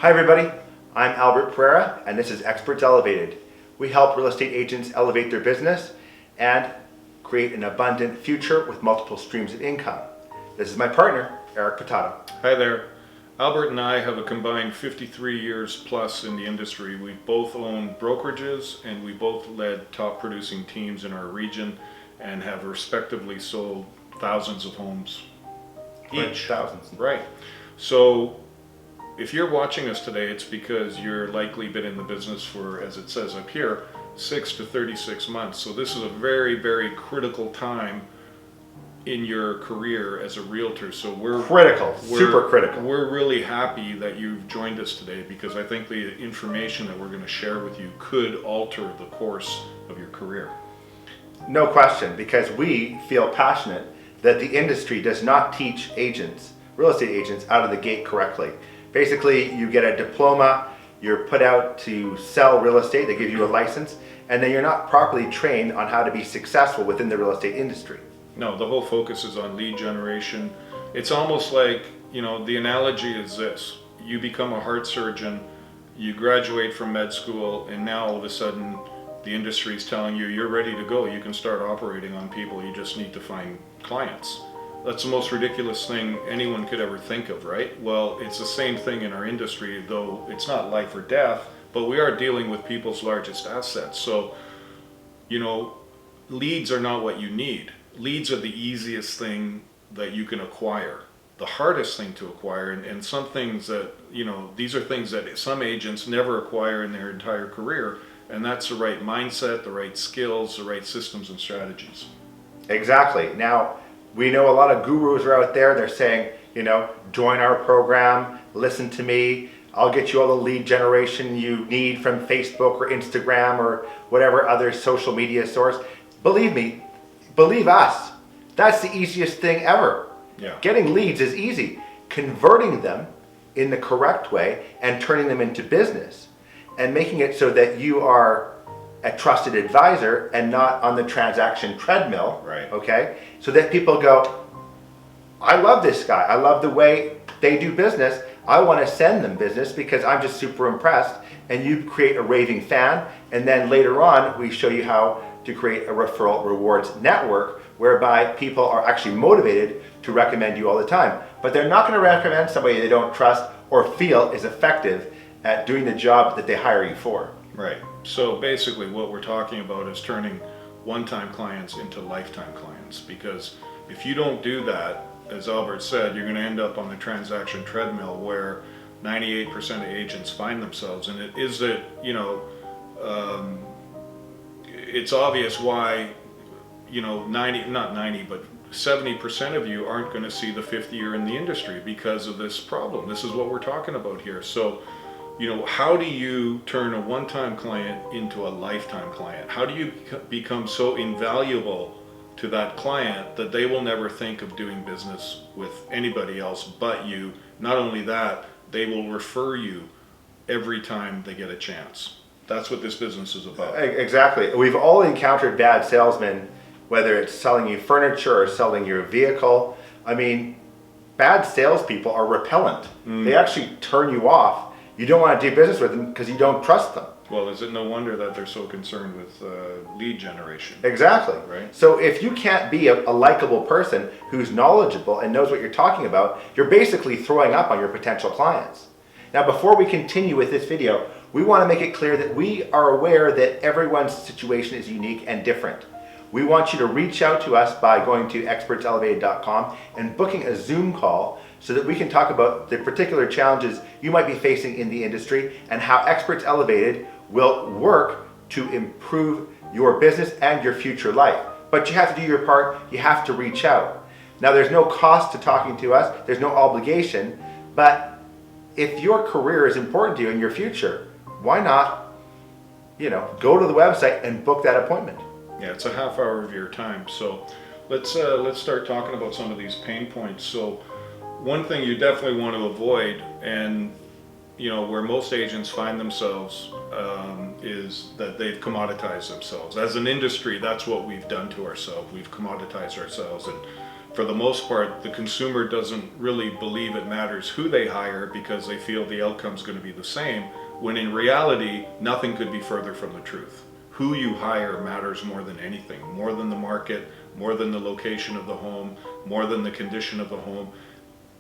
Hi everybody, I'm Albert Pereira and this is Experts Elevated. We help real estate agents elevate their business and create an abundant future with multiple streams of income. This is my partner, Eric Patato. Hi there. Albert and I have a combined 53 years plus in the industry. We both own brokerages and we both led top producing teams in our region and have respectively sold thousands of homes each. Thousands. Right. So if you're watching us today, it's because you're likely been in the business for, as it says up here, 6 to 36 months. So this is a very, very critical time in your career as a realtor. So we're super critical. We're really happy that you've joined us today because I think the information that we're going to share with you could alter the course of your career. No question, because we feel passionate that the industry does not teach agents, real estate agents, out of the gate correctly. Basically, you get a diploma, you're put out to sell real estate, they give you a license, and then you're not properly trained on how to be successful within the real estate industry. No, the whole focus is on lead generation. It's almost like, the analogy is this. You become a heart surgeon, you graduate from med school, and now all of a sudden the industry is telling you you're ready to go. You can start operating on people. You just need to find clients. That's the most ridiculous thing anyone could ever think of, right? Well, it's the same thing in our industry, though it's not life or death, but we are dealing with people's largest assets. So, leads are not what you need. Leads are the easiest thing that you can acquire. The hardest thing to acquire, and some things that, these are things that some agents never acquire in their entire career, and that's the right mindset, the right skills, the right systems and strategies. Exactly. Now, we know a lot of gurus are out there, they're saying, join our program, listen to me, I'll get you all the lead generation you need from Facebook or Instagram or whatever other social media source. Believe me, believe us, that's the easiest thing ever. Yeah. Getting leads is easy. Converting them in the correct way and turning them into business and making it so that you are a trusted advisor and not on the transaction treadmill, right? Okay, so that people go, I love this guy, I love the way they do business, I want to send them business because I'm just super impressed, and you create a raving fan, and then later on we show you how to create a referral rewards network whereby people are actually motivated to recommend you all the time, but they're not going to recommend somebody they don't trust or feel is effective at doing the job that they hire you for. Right. So basically what we're talking about is turning one-time clients into lifetime clients, because if you don't do that, as Albert said, you're going to end up on the transaction treadmill where 98% of agents find themselves. And it is that, it's obvious why, 70% of you aren't going to see the 5th year in the industry because of this problem. This is what we're talking about here. So, how do you turn a one-time client into a lifetime client? How do you become so invaluable to that client that they will never think of doing business with anybody else but you? Not only that, they will refer you every time they get a chance. That's what this business is about. Exactly. We've all encountered bad salesmen, whether it's selling you furniture or selling your vehicle. I mean, bad salespeople are repellent. They actually turn you off. You don't want to do business with them because you don't trust them. Well, is it no wonder that they're so concerned with lead generation? Exactly. Right. So if you can't be a likable person who's knowledgeable and knows what you're talking about, you're basically throwing up on your potential clients. Now, before we continue with this video, we want to make it clear that we are aware that everyone's situation is unique and different. We want you to reach out to us by going to expertselevated.com and booking a Zoom call so that we can talk about the particular challenges you might be facing in the industry and how Experts Elevated will work to improve your business and your future life. But you have to do your part, you have to reach out. Now, there's no cost to talking to us, there's no obligation, but if your career is important to you in your future, why not, go to the website and book that appointment? Yeah, it's a half hour of your time. So let's start talking about some of these pain points. So one thing you definitely want to avoid, and where most agents find themselves, is that they've commoditized themselves. As an industry, that's what we've done to ourselves. We've commoditized ourselves, and for the most part, the consumer doesn't really believe it matters who they hire because they feel the outcome's going to be the same, when in reality, nothing could be further from the truth. Who you hire matters more than anything, more than the market, more than the location of the home, more than the condition of the home.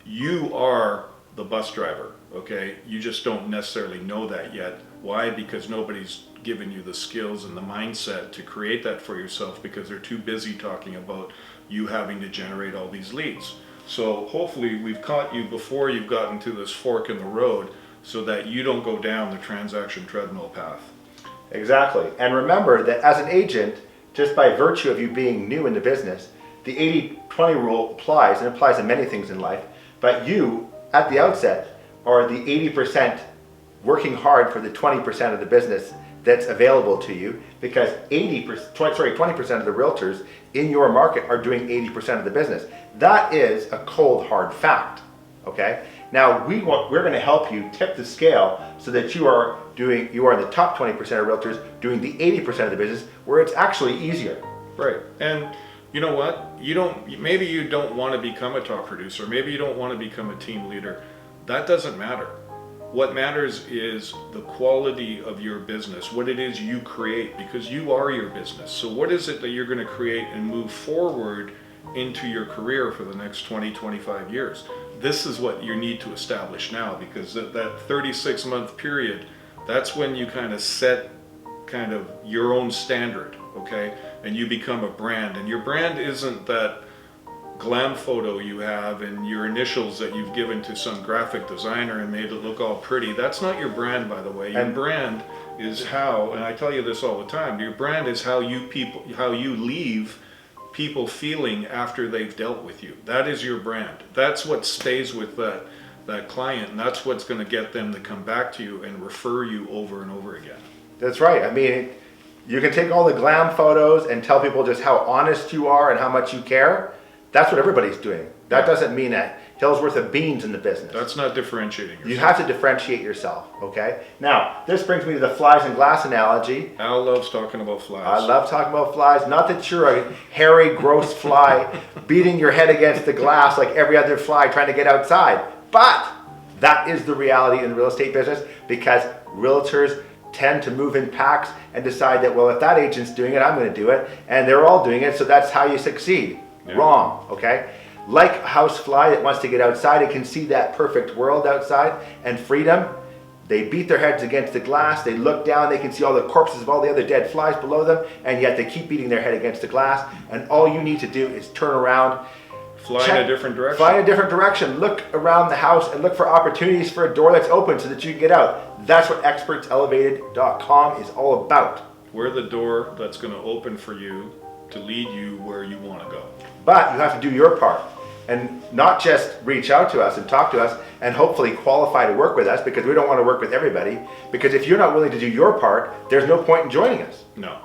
You are the bus driver, okay? You just don't necessarily know that yet. Why? Because nobody's given you the skills and the mindset to create that for yourself, because they're too busy talking about you having to generate all these leads. So hopefully we've caught you before you've gotten to this fork in the road, so that you don't go down the transaction treadmill path. Exactly. And remember that as an agent, just by virtue of you being new in the business, the 80-20 rule applies, and applies to many things in life. But you, at the outset, are the 80% working hard for the 20% of the business that's available to you, because 20% of the realtors in your market are doing 80% of the business. That is a cold, hard fact, okay? Now, we're going to help you tip the scale so that you are the top 20% of realtors doing the 80% of the business, where it's actually easier. Right. And you know what? Maybe you don't want to become a top producer. Maybe you don't want to become a team leader. That doesn't matter. What matters is the quality of your business, what it is you create, because you are your business. So what is it that you're going to create and move forward into your career for the next 20, 25 years? This is what you need to establish now, because that 36-month period, that's when you kind of set kind of your own standard, okay? And you become a brand. And your brand isn't that glam photo you have and your initials that you've given to some graphic designer and made it look all pretty. That's not your brand, by the way. Your brand is how, and I tell you this all the time, your brand is how you leave people feeling after they've dealt with you. That is your brand. That's what stays with that client, and that's what's going to get them to come back to you and refer you over and over again. That's right. I mean, you can take all the glam photos and tell people just how honest you are and how much you care. That's what everybody's doing. That doesn't mean a hill's worth of beans in the business. That's not differentiating yourself. You have to differentiate yourself, okay? Now, this brings me to the flies and glass analogy. Al loves talking about flies. I love talking about flies. Not that you're a hairy, gross fly beating your head against the glass like every other fly trying to get outside. But that is the reality in the real estate business, because realtors tend to move in packs and decide that, well, if that agent's doing it, I'm going to do it. And they're all doing it, so that's how you succeed. Yeah. Wrong, okay? Like a house fly that wants to get outside, it can see that perfect world outside and freedom. They beat their heads against the glass, they look down, they can see all the corpses of all the other dead flies below them, and yet they keep beating their head against the glass, and all you need to do is turn around, fly in a different direction. Fly in a different direction. Look around the house and look for opportunities for a door that's open so that you can get out. That's what expertselevated.com is all about. We're the door that's going to open for you to lead you where you want to go. But you have to do your part, and not just reach out to us and talk to us and hopefully qualify to work with us, because we don't want to work with everybody. Because if you're not willing to do your part, there's no point in joining us. No,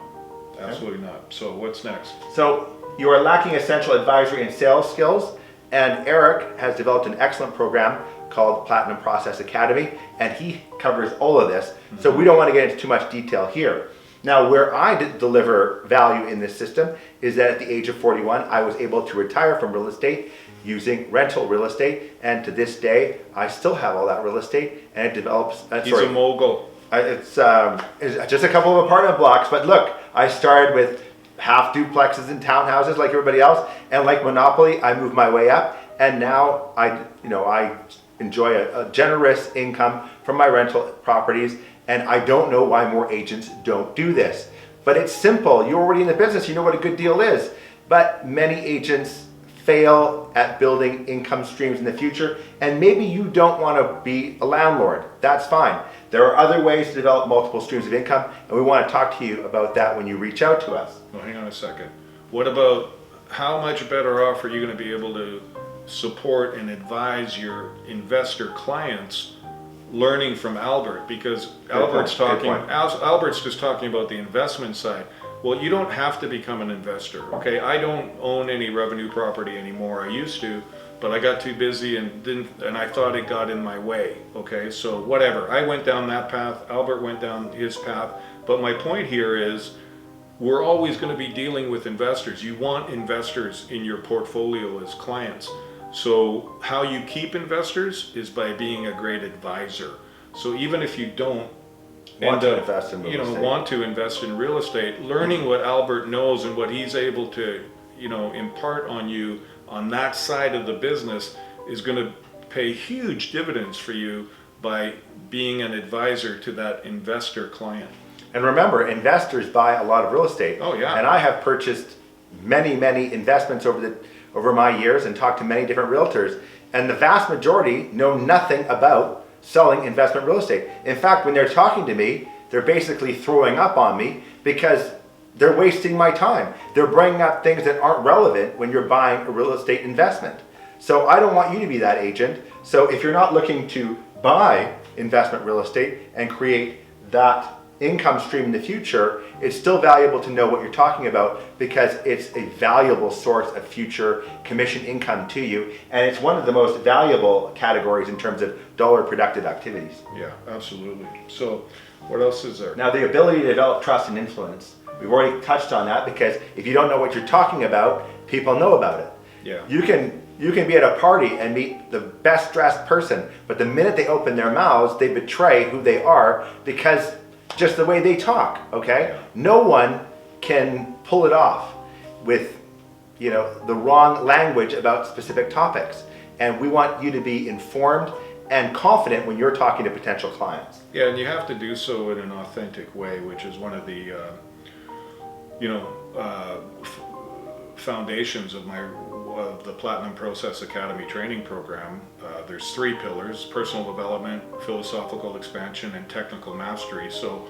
absolutely not. So what's next? So you are lacking essential advisory and sales skills, and Eric has developed an excellent program called Platinum Process Academy, and he covers all of this. Mm-hmm. So we don't want to get into too much detail here. Now, where I deliver value in this system is that at the age of 41, I was able to retire from real estate using rental real estate, and to this day, I still have all that real estate, and it develops. He's a mogul. It's just a couple of apartment blocks, but look, I started with half duplexes and townhouses like everybody else, and like Monopoly, I moved my way up, and now I enjoy a generous income from my rental properties. And I don't know why more agents don't do this. But it's simple. You're already in the business. You know what a good deal is. But many agents fail at building income streams in the future. And maybe you don't want to be a landlord. That's fine. There are other ways to develop multiple streams of income. And we want to talk to you about that when you reach out to us. Well, hang on a second. What about how much better off are you going to be able to support and advise your investor clients learning from Albert? Because Albert's just talking about the investment side. Well, you don't have to become an investor, okay? I don't own any revenue property anymore. I used to, but I got too busy and I thought it got in my way, okay? So whatever, I went down that path, Albert went down his path, but my point here is we're always going to be dealing with investors. You want investors in your portfolio as clients. So how you keep investors is by being a great advisor. So even if you don't Want to invest in real estate. want to invest in real estate, learning what Albert knows and what he's able to, impart on you on that side of the business is going to pay huge dividends for you by being an advisor to that investor client. And remember, investors buy a lot of real estate. Oh, yeah. And I have purchased many investments over my years and talked to many different realtors. And the vast majority know nothing about selling investment real estate. In fact, when they're talking to me, they're basically throwing up on me because they're wasting my time. They're bringing up things that aren't relevant when you're buying a real estate investment. So I don't want you to be that agent. So if you're not looking to buy investment real estate and create that income stream in the future, it's still valuable to know what you're talking about because it's a valuable source of future commission income to you, and it's one of the most valuable categories in terms of dollar productive activities. Yeah, absolutely. So what else is there? Now, the ability to develop trust and influence, we've already touched on that because if you don't know what you're talking about, people know about it. Yeah. You can be at a party and meet the best dressed person, but the minute they open their mouths, they betray who they are because just the way they talk, okay? Yeah. No one can pull it off with, the wrong language about specific topics. And we want you to be informed and confident when you're talking to potential clients. Yeah, and you have to do so in an authentic way, which is one of the, foundations of the Platinum Process Academy training program. There's 3 pillars: personal development, philosophical expansion, and technical mastery. So,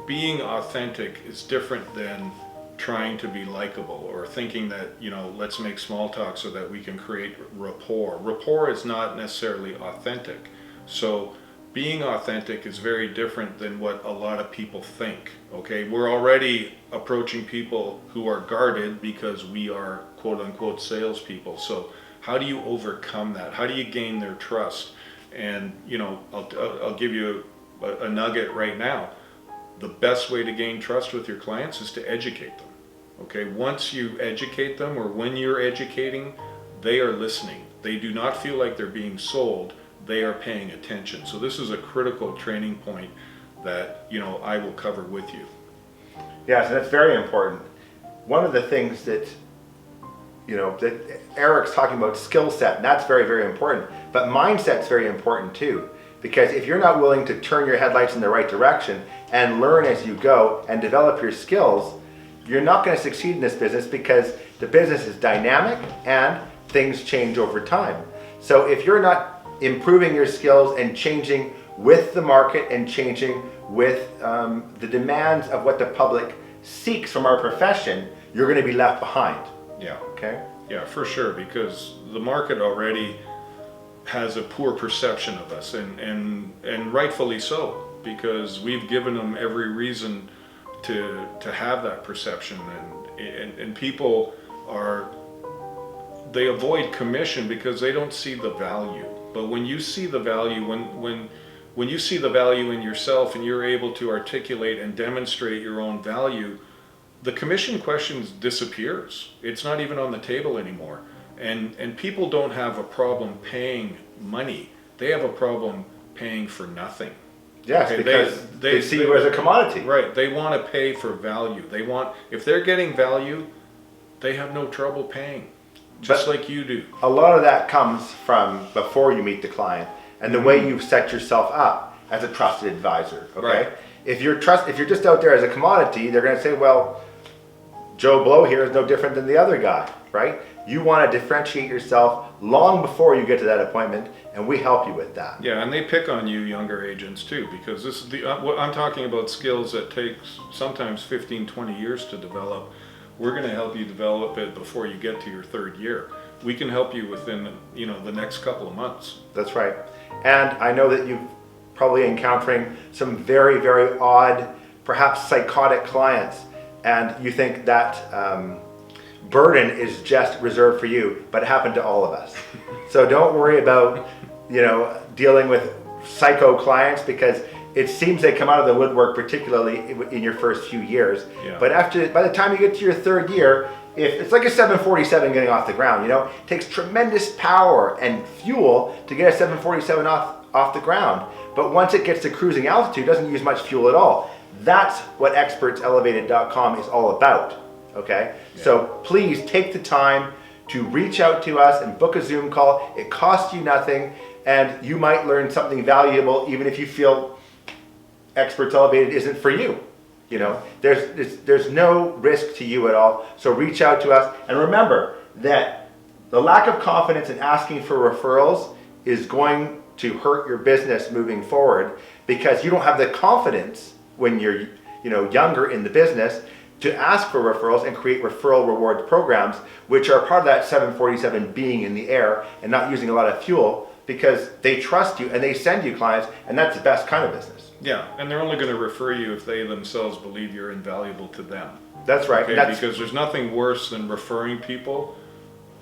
being authentic is different than trying to be likable or thinking that, let's make small talk so that we can create rapport. Rapport is not necessarily authentic. So being authentic is very different than what a lot of people think. Okay, we're already approaching people who are guarded because we are quote unquote salespeople. So how do you overcome that? How do you gain their trust? And I'll give you a nugget right now. The best way to gain trust with your clients is to educate them. Okay, once you educate them, or when you're educating, they are listening. They do not feel like they're being sold. They are paying attention. So this is a critical training point that I will cover with you. Yeah, so that's very important. One of the things that that Eric's talking about, skill set, and that's very important. But mindset's very important too, because if you're not willing to turn your headlights in the right direction and learn as you go and develop your skills, you're not going to succeed in this business because the business is dynamic and things change over time. So if you're not improving your skills and changing with the market and changing with the demands of what the public seeks from our profession, you're going to be left behind. Yeah. Okay? Yeah, for sure, because the market already has a poor perception of us, and rightfully so, because we've given them every reason to have that perception, and people they avoid commission because they don't see the value. But when you see the value, when you see the value in yourself and you're able to articulate and demonstrate your own value, the commission questions disappears. It's not even on the table anymore. And people don't have a problem paying money. They have a problem paying for nothing. Yes, Okay, because they see you as a commodity. Right. They want to pay for value. If they're getting value, they have no trouble paying. Just like you do. A lot of that comes from before you meet the client and the way you've set yourself up as a trusted advisor. Okay. Right. If you're just out there as a commodity, they're going to say, well, Joe Blow here is no different than the other guy, right? You want to differentiate yourself long before you get to that appointment, and we help you with that. Yeah, and they pick on you younger agents too, because this is what I'm talking about, skills that takes sometimes 15, 20 years to develop. We're going to help you develop it before you get to your 3rd year. We can help you within, the next couple of months. That's right. And I know that you've probably encountering some very, very odd, perhaps psychotic clients, and you think that burden is just reserved for you, but it happened to all of us. So don't worry about, dealing with psycho clients, because it seems they come out of the woodwork, particularly in your first few years. Yeah. But by the time you get to your third year, if it's like a 747 getting off the ground, it takes tremendous power and fuel to get a 747 off the ground. But once it gets to cruising altitude, it doesn't use much fuel at all. That's what expertselevated.com is all about. Okay? Yeah. So please take the time to reach out to us and book a Zoom call. It costs you nothing, and you might learn something valuable even if you feel Experts Elevated isn't for you. There's no risk to you at all. So reach out to us, and remember that the lack of confidence in asking for referrals is going to hurt your business moving forward, because you don't have the confidence when you're younger in the business to ask for referrals and create referral rewards programs, which are part of that 747 being in the air and not using a lot of fuel, because they trust you and they send you clients, and that's the best kind of business. Yeah, and they're only going to refer you if they themselves believe you're invaluable to them. That's right. Okay? Because there's nothing worse than referring people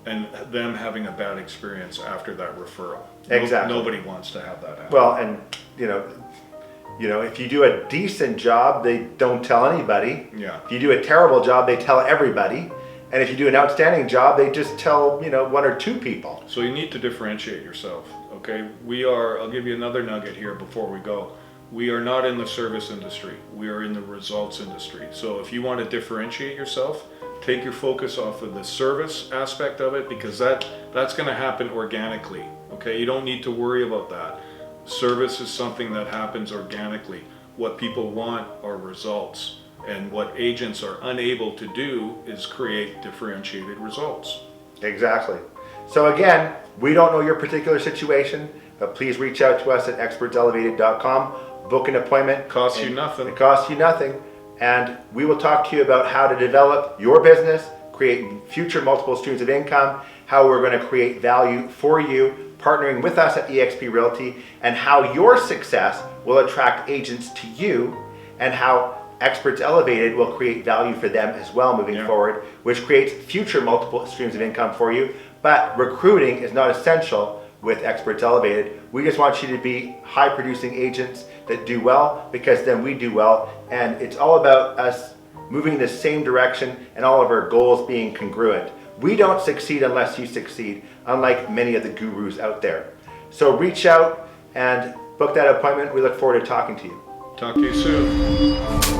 and them having a bad experience after that referral. Exactly. Nobody wants to have that happen. Well, and if you do a decent job, they don't tell anybody. Yeah. If you do a terrible job, they tell everybody. And if you do an outstanding job, they just tell, one or two people. So you need to differentiate yourself, okay? I'll give you another nugget here before we go. We are not in the service industry. We are in the results industry. So if you want to differentiate yourself, take your focus off of the service aspect of it, because that's going to happen organically, okay? You don't need to worry about that. Service is something that happens organically. What people want are results. And what agents are unable to do is create differentiated results. Exactly. So again, we don't know your particular situation, but please reach out to us at expertselevated.com. Book an appointment. Costs you nothing. It costs you nothing. And we will talk to you about how to develop your business, create future multiple streams of income, how we're going to create value for you, partnering with us at eXp Realty, and how your success will attract agents to you, and how Experts Elevated will create value for them as well moving forward, which creates future multiple streams of income for you. But recruiting is not essential with Experts Elevated. We just want you to be high producing agents that do well, because then we do well. And it's all about us moving in the same direction and all of our goals being congruent. We don't succeed unless you succeed, unlike many of the gurus out there. So reach out and book that appointment. We look forward to talking to you. Talk to you soon.